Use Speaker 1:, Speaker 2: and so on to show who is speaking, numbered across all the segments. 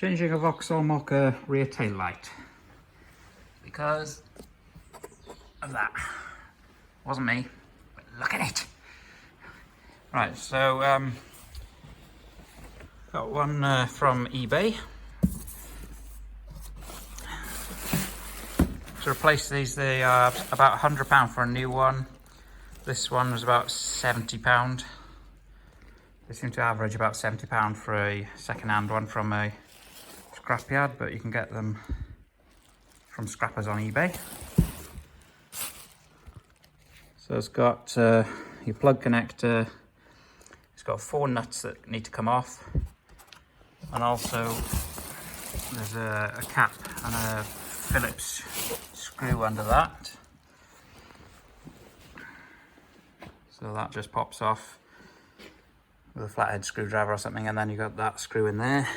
Speaker 1: Changing a Vauxhall Mokka rear tail light because of that. Wasn't me, but look at it. Right, so got one from eBay. To replace these, they are about £100 for a new one. This one was about £70. They seem to average about £70 for a second-hand one from a scrapyard, but you can get them from scrappers on eBay. So it's got your plug connector. It's got 4 nuts that need to come off, and also there's a cap and a Phillips screw under that. So that just pops off with a flathead screwdriver or something, and then you got that screw in there.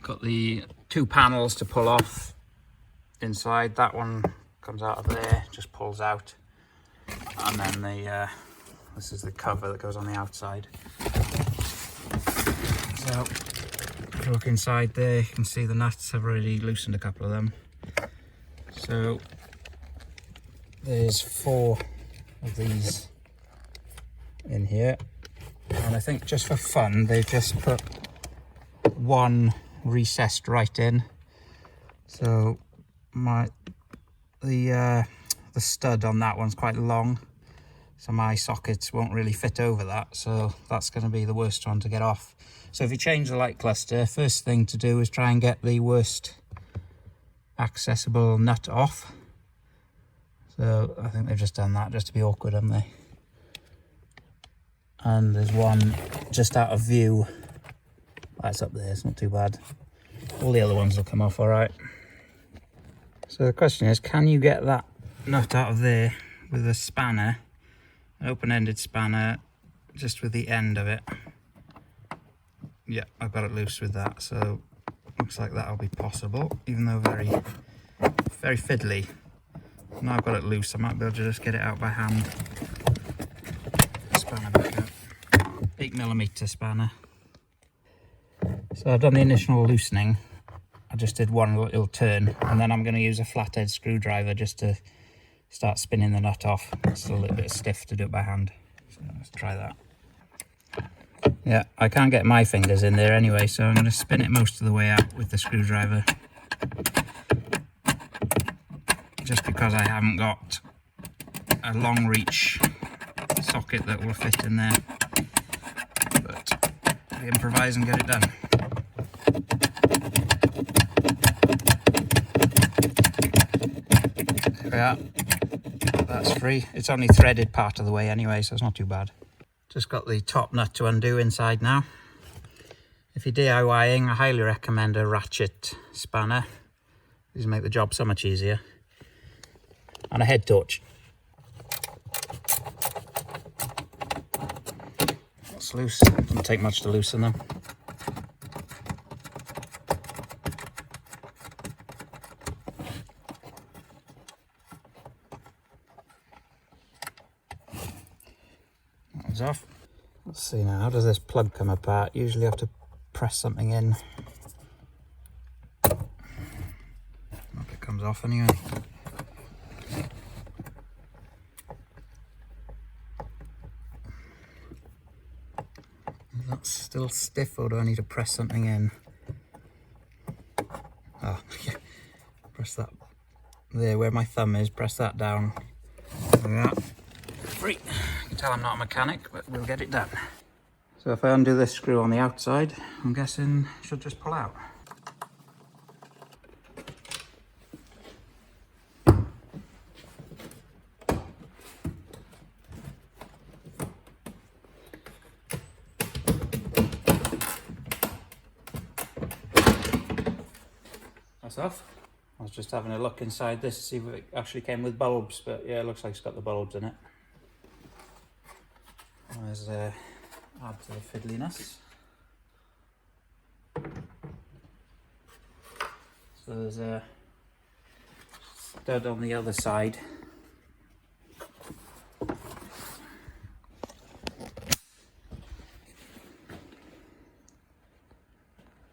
Speaker 1: Got the 2 panels to pull off inside. That one comes out of there, just pulls out, and then the this is the cover that goes on the outside. So if you look inside there, you can see the nuts have already loosened a couple of them. So there's 4 of these in here, and I think just for fun they've just put one recessed right in. So the stud on that one's quite long, so my sockets won't really fit over that, so that's going to be the worst one to get off. So if you change the light cluster, first thing to do is try and get the worst accessible nut off. So I think they've just done that just to be awkward, haven't they? And there's one just out of view. That's up there, it's not too bad. All the other ones will come off all right. So the question is, can you get that nut out of there with a spanner, an open-ended spanner, just with the end of it? Yeah, I've got it loose with that, so looks like that'll be possible, even though very, very fiddly. Now I've got it loose, I might be able to just get it out by hand. Spanner back up. 8mm spanner. So I've done the initial loosening. I just did one little turn, and then I'm going to use a flathead screwdriver just to start spinning the nut off. It's a little bit stiff to do it by hand, so let's try that. Yeah, I can't get my fingers in there anyway, so I'm going to spin it most of the way out with the screwdriver, just because I haven't got a long reach socket that will fit in there, but I improvise and get it done. Yeah, that's free. It's only threaded part of the way anyway, so it's not too bad. Just got the top nut to undo inside now. If you're DIYing, I highly recommend a ratchet spanner. These make the job so much easier. And a head torch. That's loose. Doesn't take much to loosen them. Off. Let's see now, how does this plug come apart? Usually you have to press something in. Hope it comes off anyway. Is that still stiff, or do I need to press something in? Oh, yeah. Press that there where my thumb is, press that down. Like that. Free. Tell I'm not a mechanic, but we'll get it done. So if I undo this screw on the outside, I'm guessing it should just pull out. That's off. I was just having a look inside this to see if it actually came with bulbs, but yeah, it looks like it's got the bulbs in it. There's add to the fiddliness. So there's a stud on the other side.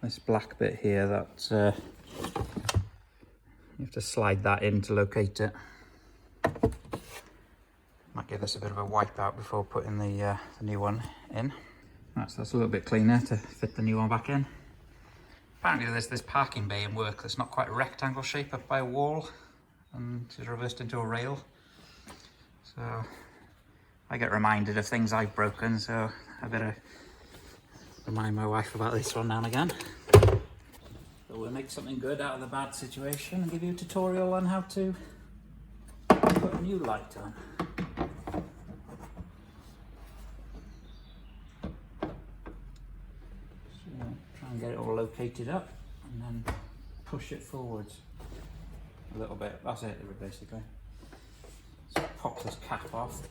Speaker 1: this black bit here that you have to slide that in to locate it. Might give this a bit of a wipe out before putting the new one in. Right, so that's a little bit cleaner to fit the new one back in. Apparently there's this parking bay in work that's not quite a rectangle shape up by a wall and is reversed into a rail. So I get reminded of things I've broken, so I better remind my wife about this one now and again. So we'll make something good out of the bad situation and give you a tutorial on how to put a new light on. So try and get it all located up and then push it forwards a little bit. That's it basically. So pop this cap off.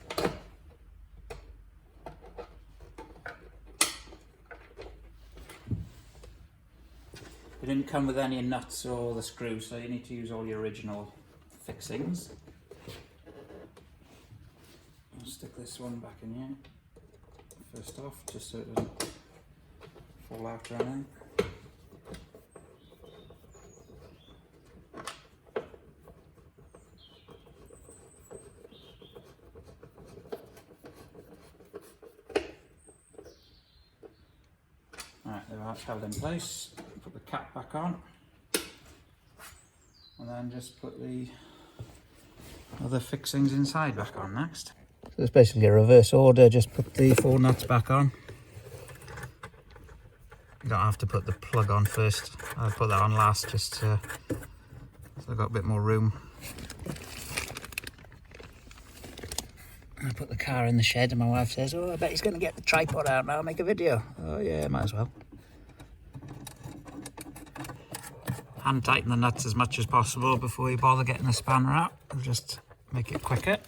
Speaker 1: It didn't come with any nuts or the screws, so you need to use all your original fixings. I'll stick this one back in here first off, just so it doesn't fall out or anything. Alright, they're held in place. Put the cap back on, and then just put the other fixings inside back on next. So it's basically a reverse order, just put the 4 nuts back on. You don't have to put the plug on first. I'll put that on last just so I've got a bit more room. I put the car in the shed and my wife says, "Oh, I bet he's going to get the tripod out now and make a video." Oh yeah, might as well. Hand tighten the nuts as much as possible before you bother getting the spanner out. It'll just make it quicker.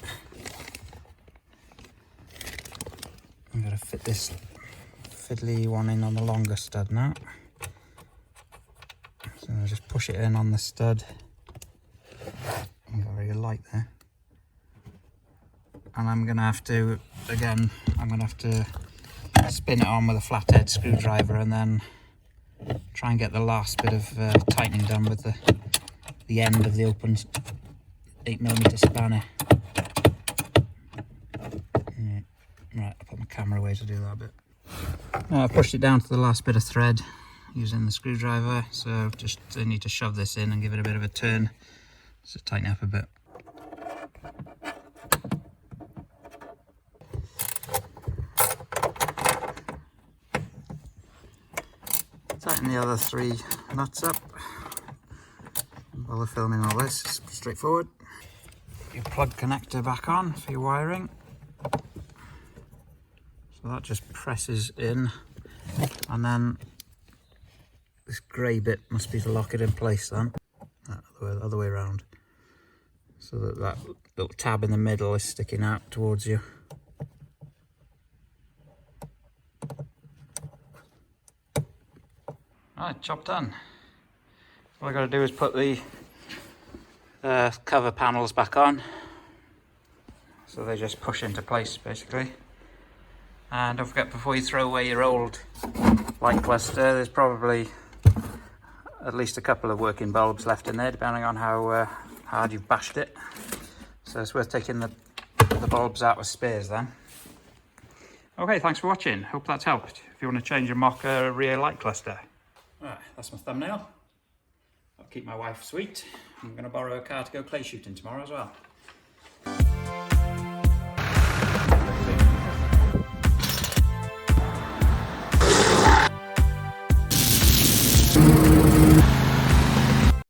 Speaker 1: I'm going to fit this fiddly one in on the longer stud now. So I'll just push it in on the stud. I've got very light there. And I'm going to have to, again, spin it on with a flathead screwdriver and then try and get the last bit of tightening done with the end of the open 8mm spanner. Right, I'll put my camera away to do that bit. Now I've pushed it down to the last bit of thread using the screwdriver, so just I need to shove this in and give it a bit of a turn just to tighten it up a bit. Tighten the other 3 nuts up. While we're filming all this, it's straightforward. Your plug connector back on for your wiring. So that just presses in, and then this grey bit must be to lock it in place then. The other way around. So that little tab in the middle is sticking out towards you. Right, job done. All I got to do is put the cover panels back on, so they just push into place basically. And don't forget, before you throw away your old light cluster, there's probably at least a couple of working bulbs left in there, depending on how hard you've bashed it. So it's worth taking the bulbs out with spares then. Okay, thanks for watching. Hope that's helped. If you want to change your Mokka rear light cluster. Right, that's my thumbnail. I'll keep my wife sweet. I'm going to borrow a car to go clay shooting tomorrow as well.